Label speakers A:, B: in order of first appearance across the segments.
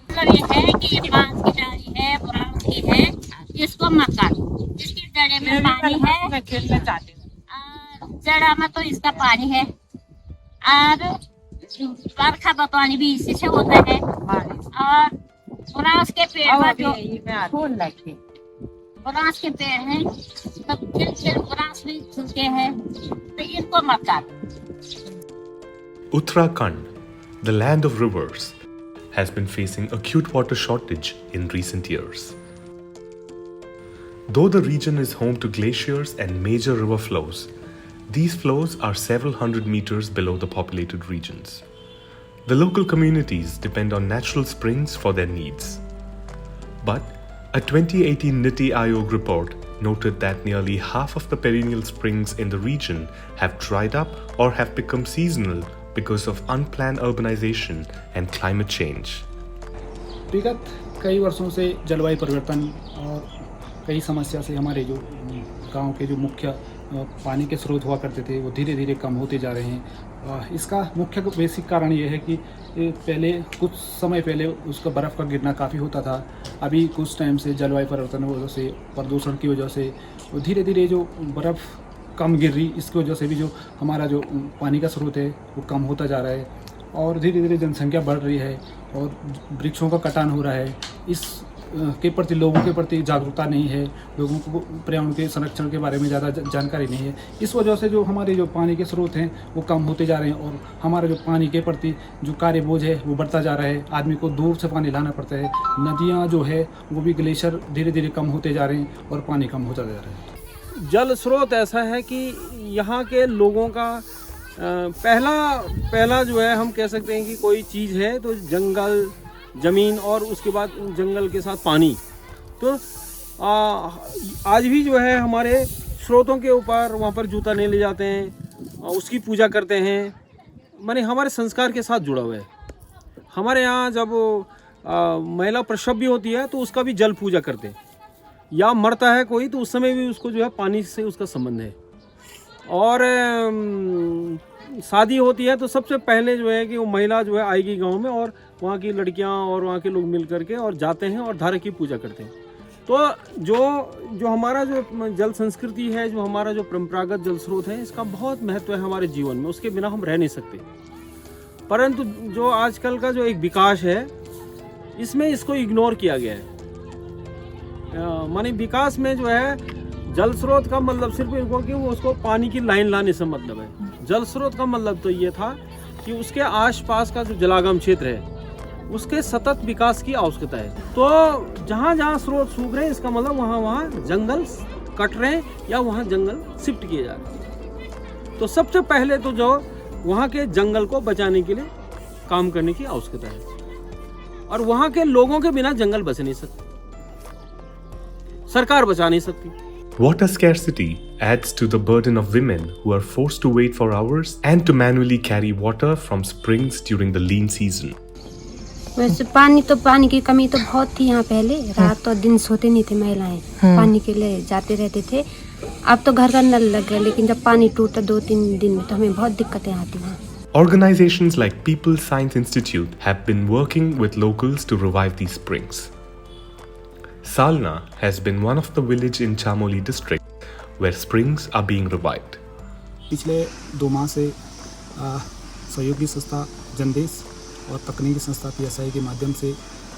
A: मतलब ये है कि ये बांस की डाली है, बांस की है, इसको मत काटो। इसकी जड़े में पानी है,
B: मैं खेलना चाहती हूँ।
A: जड़ा में तो इसका पानी है, और बरखा का पानी भी इसी से होता है। और बुरांस के पेड़ में जो
B: फूल लगते
A: बुरांस के पेड़ हैं, तब फिर बुरांस भी खिलते हैं, तो इनको मत काटो।
C: Uttarakhand, the land of rivers, has been facing acute water shortage in recent years. Though the region is home to glaciers and major river flows, these flows are several hundred meters below the populated regions. The local communities depend on natural springs for their needs. But a 2018 NITI Aayog report noted that nearly half of the perennial springs in the region have dried up or have become seasonal because of unplanned urbanization and climate change.
D: विगत कई वर्षों से जलवायु परिवर्तन और कई समस्या से हमारे जो गांव के जो मुख्य पानी के स्रोत हुआ करते थे वो धीरे धीरे कम होते जा रहे हैं। इसका मुख्य बेसिक कारण ये है कि पहले कुछ समय पहले उसका बर्फ़ का गिरना काफ़ी होता था। अभी कुछ टाइम से जलवायु परिवर्तन की वजह से, प्रदूषण की वजह से धीरे धीरे जो बर्फ़ कम गिर रही, इसकी वजह से भी जो हमारा जो पानी का स्रोत है वो कम होता जा रहा है और धीरे धीरे जनसंख्या बढ़ रही है और वृक्षों का कटान हो रहा है। इस के प्रति लोगों के प्रति जागरूकता नहीं है, लोगों को पर्यावरण के संरक्षण के बारे में ज़्यादा जानकारी नहीं है। इस वजह से जो हमारे जो पानी के स्रोत हैं वो कम होते जा रहे हैं और हमारा जो पानी के प्रति जो कार्य बोझ है वो बढ़ता जा रहा है। आदमी को दूर से पानी लाना पड़ता है। नदियाँ जो है वो भी ग्लेशियर धीरे धीरे कम होते जा रहे हैं और पानी कम होता जा रहा है।
E: जल स्रोत ऐसा है कि यहाँ के लोगों का पहला जो है हम कह सकते हैं कि कोई चीज़ है तो जंगल, ज़मीन और उसके बाद जंगल के साथ पानी। तो आज भी जो है हमारे स्रोतों के ऊपर वहाँ पर जूता नहीं ले जाते हैं, उसकी पूजा करते हैं, माने हमारे संस्कार के साथ जुड़ा हुआ है। हमारे यहाँ जब महिला प्रसव भी होती है तो उसका भी जल पूजा करते हैं, या मरता है कोई तो उस समय भी उसको जो है पानी से उसका संबंध है। और शादी होती है तो सबसे पहले जो है कि वो महिला जो है आएगी गांव में और वहाँ की लड़कियां और वहाँ के लोग मिल करके और जाते हैं और धारा की पूजा करते हैं। तो जो हमारा जो जल संस्कृति है, जो हमारा जो परंपरागत जल स्रोत है, इसका बहुत महत्व है हमारे जीवन में, उसके बिना हम रह नहीं सकते। परंतु जो आजकल का जो एक विकास है इसमें इसको इग्नोर किया गया है। माने विकास में जो है जल स्रोत का मतलब सिर्फ इनको कि वो उसको पानी की लाइन लाने से मतलब है। जल स्रोत का मतलब तो ये था कि उसके आसपास का जो जलागम क्षेत्र है उसके सतत विकास की आवश्यकता है। तो जहाँ जहाँ स्रोत सूख रहे हैं इसका मतलब वहाँ जंगल कट रहे हैं या वहाँ जंगल शिफ्ट किए जा रहे हैं। तो सबसे पहले तो जो वहाँ के जंगल को बचाने के लिए काम करने की आवश्यकता है और वहाँ के लोगों के बिना जंगल बच नहीं सकते, सरकार बचा नहीं सकती।
C: Water scarcity adds to the burden of women who are forced to wait for hours and to manually carry water from springs during the lean season.
F: वैसे पानी की कमी तो बहुत थी यहाँ पहले, रात और दिन सोते नहीं थे महिलाएं, पानी के लिए जाते रहते थे। अब तो घर का नल लग गया, लेकिन जब पानी टूटा 2-3 दिन में तो हमें बहुत दिक्कतें आती हैं।
C: Organizations like People's Science Institute have been working with locals to revive these springs. Salna has been one of the village in Chamoli district where springs are being revived.
D: पिछले 2 माह से सहयोगी संस्था जनदेश और तकनीकी संस्था PSI के माध्यम से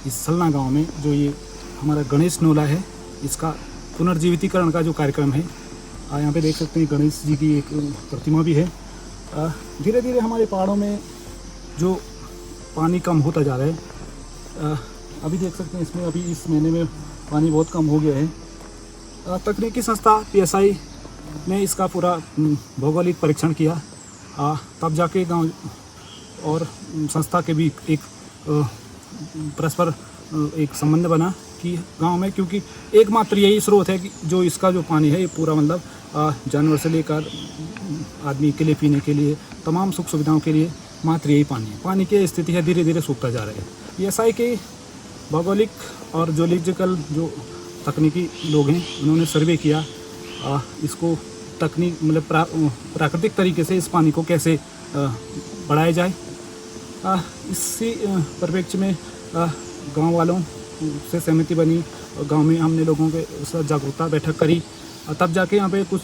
D: इस सलना गांव में जो ये हमारा गणेश नोला है, इसका पुनर्जीवितीकरण का जो कार्यक्रम है, यहाँ पे देख सकते हैं गणेश जी की एक प्रतिमा भी है। धीरे धीरे हमारे पहाड़ों में जो पानी कम होता जा रहा है, अभी देख सकते हैं इसमें अभी इस महीने में पानी बहुत कम हो गया है। तकनीकी संस्था PSI ने इसका पूरा भौगोलिक परीक्षण किया, तब जाके गांव और संस्था के भी एक परस्पर एक संबंध बना कि गांव में, क्योंकि एकमात्र यही स्रोत है कि जो इसका जो पानी है ये पूरा मतलब जानवर से लेकर आदमी के लिए पीने के लिए तमाम सुख सुविधाओं के लिए मात्र यही पानी है। पानी की स्थिति है धीरे धीरे सूखता जा रहा है। ये ऐसा है कि भौगोलिक और जियोलॉजिकल जो तकनीकी लोग हैं उन्होंने सर्वे किया इसको तकनीक मतलब प्राकृतिक तरीके से इस पानी को कैसे बढ़ाया जाए। इसी परिप्रेक्ष्य में गांव वालों से सहमति बनी और गांव में हमने लोगों के साथ जागरूकता बैठक करी और तब जाके यहाँ पे कुछ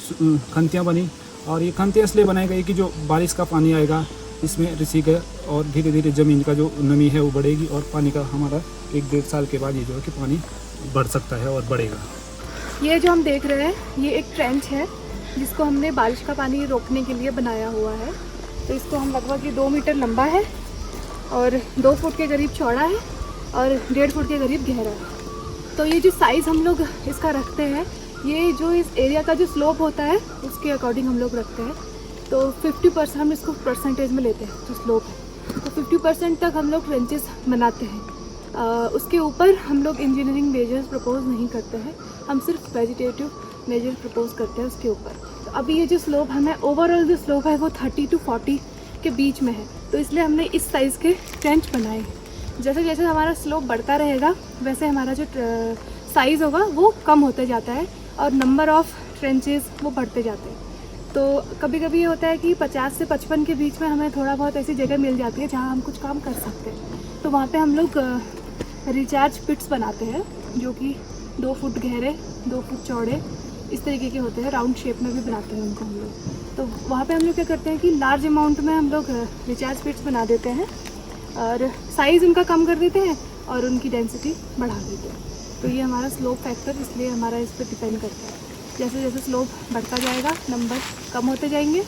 D: खंतियाँ बनी और ये खंतियाँ इसलिए बनाई गई कि जो बारिश का पानी आएगा इसमें रिसीगेगा और धीरे धीरे ज़मीन का जो नमी है वो बढ़ेगी और पानी का हमारा 1-1.5 साल के बाद ये जो है कि पानी बढ़ सकता है और बढ़ेगा।
G: ये जो हम देख रहे हैं ये एक ट्रेंच है जिसको हमने बारिश का पानी रोकने के लिए बनाया हुआ है। तो इसको हम लगभग ये 2 मीटर लंबा है और 2 फुट के करीब चौड़ा है और 1.5 फुट के करीब गहरा है। तो ये जो साइज़ हम लोग इसका रखते हैं ये जो इस एरिया का जो स्लोप होता है उसके अकॉर्डिंग हम लोग रखते हैं। तो 50% हम इसको परसेंटेज में लेते हैं जो स्लोप है, तो 50% तक हम लोग ट्रेंचेस बनाते हैं। उसके ऊपर हम लोग इंजीनियरिंग मेजर्स प्रपोज नहीं करते हैं, हम सिर्फ वेजिटेटिव मेजर प्रपोज करते हैं उसके ऊपर। तो अभी ये जो स्लोप हमें ओवरऑल जो स्लोप है वो 30 to 40 के बीच में है, तो इसलिए हमने इस साइज़ के ट्रेंच बनाए हैं। जैसे जैसे हमारा स्लोप बढ़ता रहेगा वैसे हमारा जो साइज़ होगा वो कम होते जाता है और नंबर ऑफ़ ट्रेंचेस वो बढ़ते जाते हैं। तो कभी कभी ये होता है कि 50 से 55 के बीच में हमें थोड़ा बहुत ऐसी जगह मिल जाती है जहाँ हम कुछ काम कर सकते हैं। तो वहाँ पे हम लोग रिचार्ज पिट्स बनाते हैं जो कि 2 फुट गहरे 2 फुट चौड़े इस तरीके के होते हैं, राउंड शेप में भी बनाते हैं उनको हम लोग। तो वहाँ पे हम लोग क्या करते हैं कि लार्ज अमाउंट में हम लोग रिचार्ज पिट्स बना देते हैं और साइज़ उनका कम कर देते हैं और उनकी डेंसिटी बढ़ा देते हैं। तो ये हमारा स्लोप फैक्टर इसलिए हमारा इस पर डिपेंड करता है। जैसे जैसे स्लोप बढ़ता जाएगा नंबर कम होते जाएंगे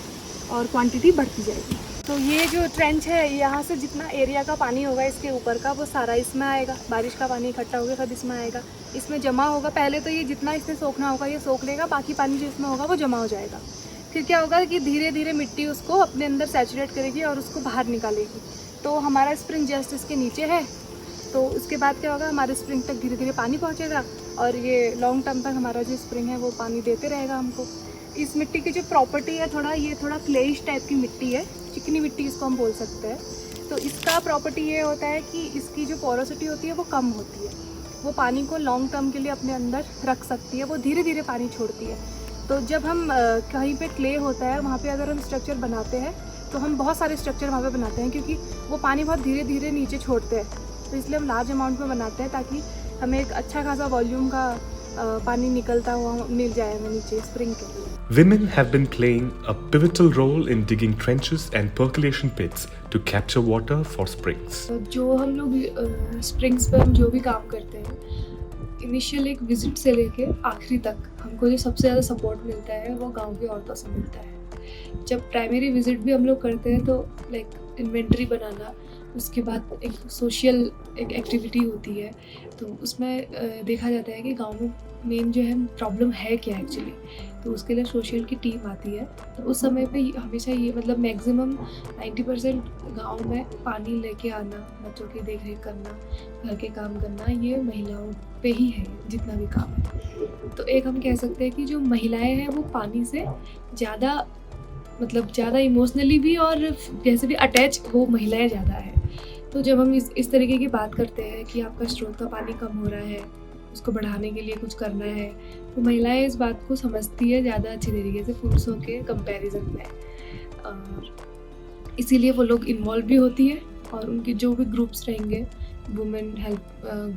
G: और क्वांटिटी बढ़ती जाएगी। तो ये जो ट्रेंच है यहाँ से जितना एरिया का पानी होगा इसके ऊपर का वो सारा इसमें आएगा। बारिश का पानी इकट्ठा होगा सब इसमें आएगा, इसमें जमा होगा। पहले तो ये जितना इससे सोखना होगा ये सोख लेगा, बाकी पानी जो इसमें होगा वो जमा हो जाएगा। फिर क्या होगा कि धीरे धीरे मिट्टी उसको अपने अंदर सैचुरेट करेगी और उसको बाहर निकालेगी। तो हमारा स्प्रिंग जस्ट इसके नीचे है, तो उसके बाद क्या होगा हमारे स्प्रिंग तक धीरे धीरे पानी पहुँचेगा और ये लॉन्ग टर्म तक हमारा जो स्प्रिंग है वो पानी देते रहेगा हमको। इस मिट्टी की जो प्रॉपर्टी है ये थोड़ा क्लेइश टाइप की मिट्टी है, चिकनी मिट्टी इसको हम बोल सकते हैं। तो इसका प्रॉपर्टी ये होता है कि इसकी जो पोरोसिटी होती है वो कम होती है, वो पानी को लॉन्ग टर्म के लिए अपने अंदर रख सकती है, वो धीरे धीरे पानी छोड़ती है। तो जब हम कहीं पे क्ले होता है वहाँ पे अगर हम स्ट्रक्चर बनाते हैं तो हम बहुत सारे स्ट्रक्चर वहाँ पे बनाते हैं क्योंकि वो पानी बहुत धीरे धीरे नीचे छोड़ते हैं। तो इसलिए हम लार्ज अमाउंट में बनाते हैं ताकि हमें एक अच्छा खासा वॉल्यूम का पानी निकलता हुआ मिल जाए हमें नीचे स्प्रिंग के लिए।
C: Women have been playing a pivotal role in digging trenches and percolation pits to capture water for springs.
G: जो हम लोग स्प्रिंग्स पर हम जो भी काम करते हैं इनिशियल एक विजिट से लेके आखिरी तक हमको जो सबसे ज़्यादा सपोर्ट मिलता है वो गांव की औरतों से मिलता है। जब प्राइमरी विजिट भी हम लोग करते हैं तो लाइक इन्वेंटरी बनाना, उसके बाद एक सोशल एक एक्टिविटी होती है, तो उसमें देखा जाता है कि गांव में मेन जो है प्रॉब्लम है क्या एक्चुअली। तो उसके लिए सोशल की टीम आती है। तो उस समय पे हमेशा ये मतलब मैक्सिमम 90% गांव में पानी लेके आना, बच्चों की देख रेख करना, घर के काम करना, ये महिलाओं पे ही है जितना भी काम है। तो एक हम कह सकते हैं कि जो महिलाएं हैं वो पानी से ज़्यादा इमोशनली भी और जैसे भी अटैच वो महिलाएं ज़्यादा है। तो जब हम इस तरीके की बात करते हैं कि आपका स्रोत का पानी कम हो रहा है, उसको बढ़ाने के लिए कुछ करना है, तो महिलाएं इस बात को समझती है ज़्यादा अच्छी तरीके से पुरुषों के कंपैरिजन में। इसीलिए वो लोग इन्वॉल्व भी होती है और उनके जो भी ग्रुप्स रहेंगे, वुमेन हेल्प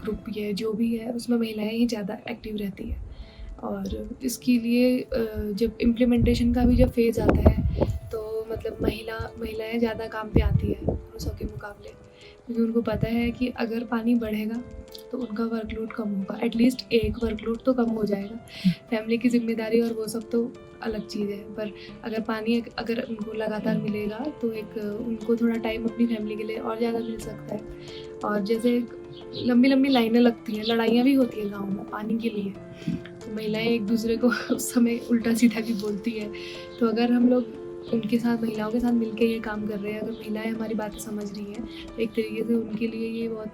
G: ग्रुप ये जो भी है, उसमें महिलाएं ही ज़्यादा एक्टिव रहती है। और इसके लिए जब इम्प्लीमेंटेशन का भी जब फेज़ आता है तो मतलब महिलाएं ज़्यादा काम पे आती है पुरुषों के मुकाबले, क्योंकि उनको पता है कि अगर पानी बढ़ेगा तो उनका वर्कलोड कम होगा, एटलीस्ट एक वर्कलोड तो कम हो जाएगा। फैमिली की जिम्मेदारी और वो सब तो अलग चीज़ है, पर अगर पानी अगर उनको लगातार मिलेगा तो एक उनको थोड़ा टाइम अपनी फैमिली के लिए और ज़्यादा मिल सकता है। और जैसे लंबी लंबी लाइनें लगती हैं, लड़ाइयाँ भी होती हैं गाँव में पानी के लिए, तो महिलाएं एक दूसरे को उस समय उल्टा सीधा भी बोलती है। तो अगर हम लोग उनके साथ महिलाओं के साथ मिलकर ये काम कर रहे हैं, अगर महिलाएं हमारी बातें समझ रही हैं तो एक तरीके से उनके लिए ये बहुत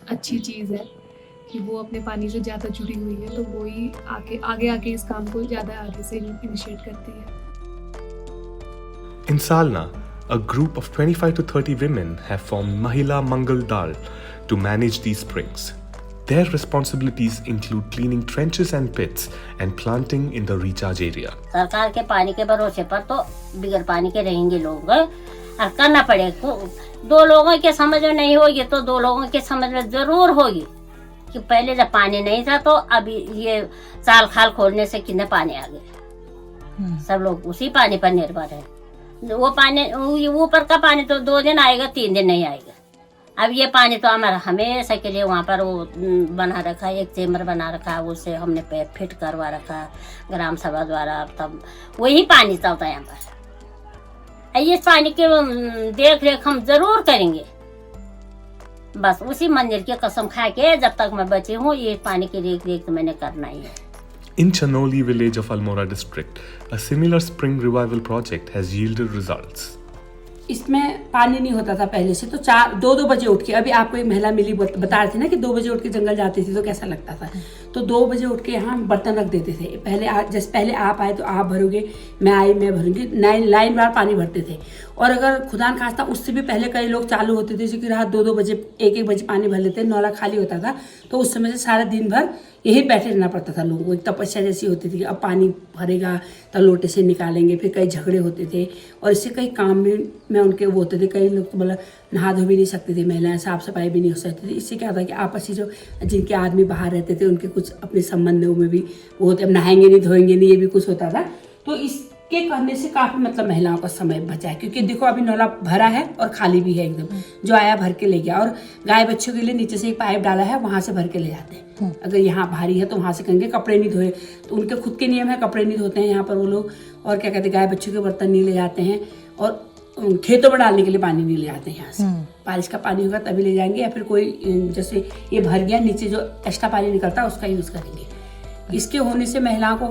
G: अच्छी चीज़ है। कि वो अपने पानी से ज़्यादा जुड़ी हुई है, तो वो ही आगे आके इस काम को ज़्यादा आगे से इनिशिएट करती है।
C: In Salna, a group of 25 to 30 women have formed Mahila Mangal Dal to manage these springs. Their responsibilities include cleaning trenches and pits and planting in the recharge area.
A: सरकार के पानी के भरोसे पर तो बिगर पानी के रहेंगे लोग, और करना पड़ेगा। 2 लोगों के समझ में नहीं होगी तो 2 लोगों के समझ में जरूर होगी कि पहले जब पानी नहीं था तो अभी ये चाल खाल खोलने से कितने पानी आ गए। सब लोग उसी पानी पर निर्भर है। वो पानी ऊपर का पानी तो 2 दिन आएगा, 3 दिन नहीं आएगा। अब ये पानी तो हमारा हमेशा के लिए वहाँ पर वो बना रखा है, एक चेम्बर बना रखा है, उससे हमने पैप फिट करवा रखा ग्राम सभा द्वारा। तब वही पानी चलता है यहाँ पर। इस पानी की देख रेख हम जरूर करेंगे, बस उसी मंदिर की कसम खा के जब तक मैं बची हूँ ये पानी की देख रेख तो मैंने करना ही है।
C: In Chanoli village of Almora district, a similar spring revival project has yielded results.
H: इसमें पानी नहीं होता था पहले से, तो 2-2 बजे उठ के, अभी आपको एक महिला मिली बता रही थी ना कि 2 बजे उठ के जंगल जाती थी तो कैसा लगता था। तो 2 बजे उठ के यहाँ बर्तन रख देते थे। पहले आप आए तो आप भरोगे, मैं आई मैं भरूंगी, लाइन बार पानी भरते थे। और अगर खुदा न खास्ता उससे भी पहले कई लोग चालू होते थे जो कि रात 2-2 बजे 1-1 बजे पानी भर लेते, नौला खाली होता था। तो उस समय से सारा दिन भर यही बैठे रहना पड़ता था लोगों को। एक तपस्या जैसी होती थी कि अब पानी भरेगा तो लोटे से निकालेंगे। फिर कई झगड़े होते थे और इससे कई काम में उनके वो होते थे। कई लोग तो मतलब नहा धो भी नहीं सकते थे, महिलाएं साफ सफाई भी नहीं हो सकती थी। इससे क्या था कि आपसी जो जिनके आदमी बाहर रहते थे उनके कुछ अपने संबंधों में भी वो होते, अब नहाएंगे नहीं धोएंगे नहीं, ये भी कुछ होता था। तो इसके करने से काफ़ी मतलब महिलाओं का समय बचा है, क्योंकि देखो अभी नौला भरा है और खाली भी है एकदम, जो आया भर के ले गया। और गाय बच्चों के लिए नीचे से एक पाइप डाला है, वहाँ से भर के ले जाते हैं। अगर यहाँ भारी है तो वहाँ से कहेंगे कपड़े नहीं धोए, तो उनके खुद के नियम है, कपड़े नहीं धोते हैं यहाँ पर वो लोग। और क्या कहते हैं, गाय बच्चों के बर्तन नहीं ले जाते हैं और खेतों में डालने के लिए पानी नहीं ले जाते हैं यहाँ से। बारिश का पानी होगा तभी ले जाएंगे, या फिर कोई जैसे ये भर गया नीचे जो एक्स्ट्रा पानी निकलता है उसका यूज़ करेंगे। इसके होने से महिलाओं को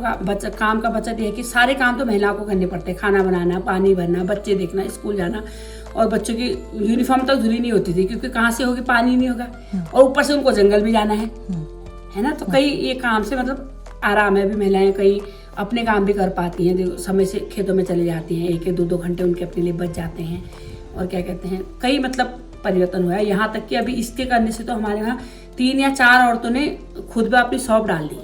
H: काम का बचत ये है कि सारे काम तो महिलाओं को करने पड़ते हैं। खाना बनाना, पानी भरना, बच्चे देखना, स्कूल जाना। और बच्चों की यूनिफॉर्म तक धुली नहीं होती थी क्योंकि कहाँ से होगी, पानी नहीं होगा। और ऊपर से उनको जंगल भी जाना है ना। तो कई ये काम से मतलब आराम है। अभी महिलाएं कई अपने काम भी कर पाती हैं, देखो समय से खेतों में चले जाती हैं, 1-2 घंटे उनके अपने लिए बच जाते हैं। और क्या कहते हैं, कई मतलब परिवर्तन हुआ है। यहाँ तक कि अभी इसके करने से तो हमारे यहाँ 3 या 4 औरतों ने खुद भी अपनी शॉप डाल दी।